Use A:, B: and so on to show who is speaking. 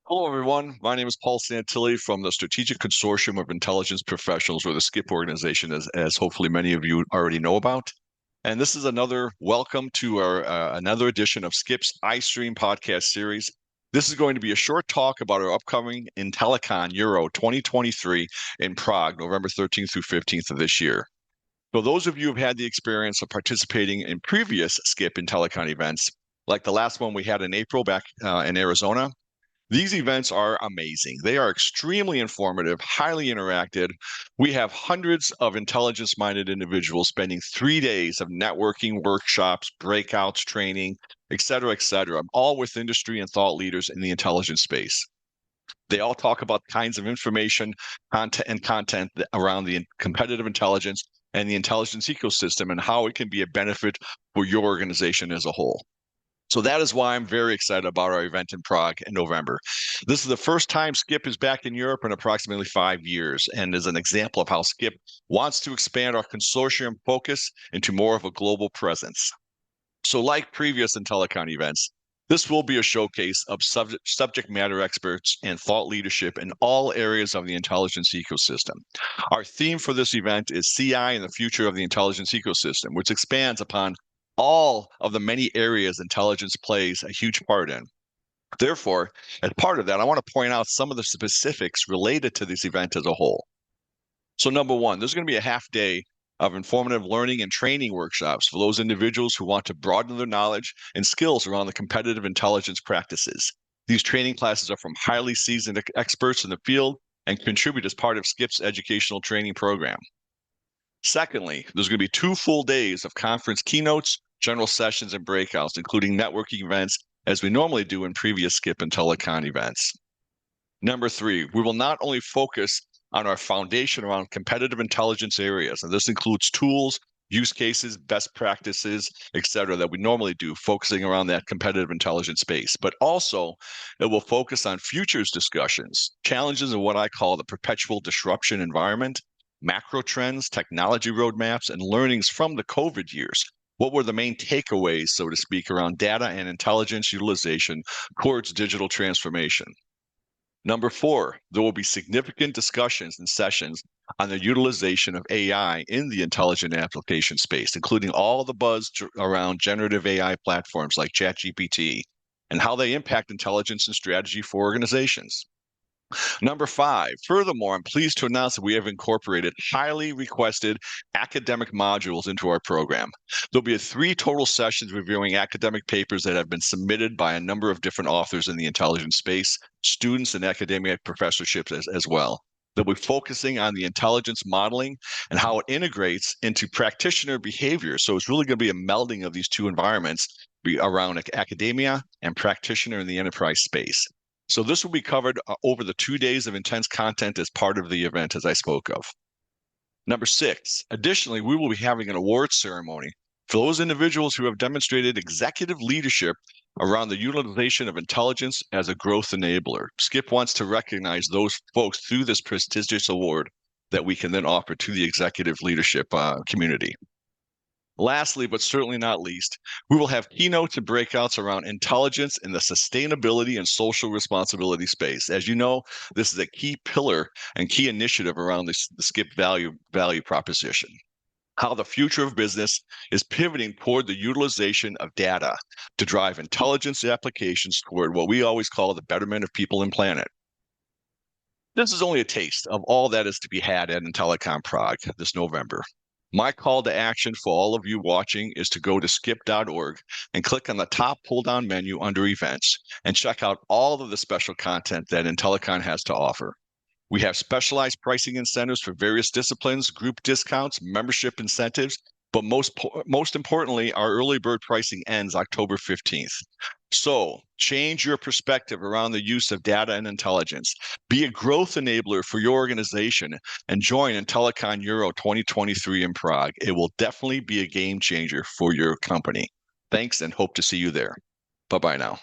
A: Hello, everyone. My name is Paul Santilli from the Strategic Consortium of Intelligence Professionals, or the SCIP organization, as hopefully many of you already know about. And this is another welcome to our another edition of SCIP's iStream podcast series. This is going to be a short talk about our upcoming IntelliCon Euro 2023 in Prague, November 13th through 15th of this year. So those of you who've had the experience of participating in previous SCIP IntelliCon events, like the last one we had in April back in Arizona, these events are amazing. They are extremely informative, highly interactive. We have hundreds of intelligence-minded individuals spending 3 days of networking, workshops, breakouts, training, et cetera, all with industry and thought leaders in the intelligence space. They all talk about kinds of information, content around the competitive intelligence and the intelligence ecosystem and how it can be a benefit for your organization as a whole. So that is why I'm very excited about our event in Prague in November. This is the first time SCIP is back in Europe in approximately 5 years, and is an example of how SCIP wants to expand our consortium focus into more of a global presence. So like previous IntelliCon events, this will be a showcase of subject matter experts and thought leadership in all areas of the intelligence ecosystem. Our theme for this event is CI and the future of the intelligence ecosystem, which expands upon all of the many areas intelligence plays a huge part in. Therefore, as part of that, I want to point out some of the specifics related to this event as a whole. So number one, there's going to be a half day of informative learning and training workshops for those individuals who want to broaden their knowledge and skills around the competitive intelligence practices. These training classes are from highly seasoned experts in the field and contribute as part of SCIP's educational training program. Secondly, there's going to be 2 full days of conference keynotes, general sessions, and breakouts, including networking events, as we normally do in previous SCIP and IntelliCon events. Number 3, we will not only focus on our foundation around competitive intelligence areas, and this includes tools, use cases, best practices, et cetera, that we normally do, focusing around that competitive intelligence space, but also it will focus on futures discussions, challenges in what I call the perpetual disruption environment, macro trends, technology roadmaps, and learnings from the COVID years. What were the main takeaways, so to speak, around data and intelligence utilization towards digital transformation? Number 4, there will be significant discussions and sessions on the utilization of AI in the intelligent application space, including all the buzz around generative AI platforms like ChatGPT and how they impact intelligence and strategy for organizations. Number 5, furthermore, I'm pleased to announce that we have incorporated highly requested academic modules into our program. There'll be 3 total sessions reviewing academic papers that have been submitted by a number of different authors in the intelligence space, students and academic professorships as well. They'll be focusing on the intelligence modeling and how it integrates into practitioner behavior. So it's really going to be a melding of these 2 environments around academia and practitioner in the enterprise space. So this will be covered over the 2 days of intense content as part of the event, as I spoke of. Number 6, additionally, we will be having an awards ceremony for those individuals who have demonstrated executive leadership around the utilization of intelligence as a growth enabler. SCIP wants to recognize those folks through this prestigious award that we can then offer to the executive leadership community. Lastly, but certainly not least, we will have keynotes and breakouts around intelligence in the sustainability and social responsibility space. As you know, this is a key pillar and key initiative around the SCIP value proposition. How the future of business is pivoting toward the utilization of data to drive intelligence applications toward what we always call the betterment of people and planet. This is only a taste of all that is to be had at IntelliCon Prague this November. My call to action for all of you watching is to go to scip.org and click on the top pull-down menu under Events and check out all of the special content that IntelliCon has to offer. We have specialized pricing incentives for various disciplines, group discounts, membership incentives, but most importantly, our early bird pricing ends October 15th. So change your perspective around the use of data and intelligence. Be a growth enabler for your organization and join IntelliCon Euro 2023 in Prague. It will definitely be a game changer for your company. Thanks and hope to see you there. Bye-bye now.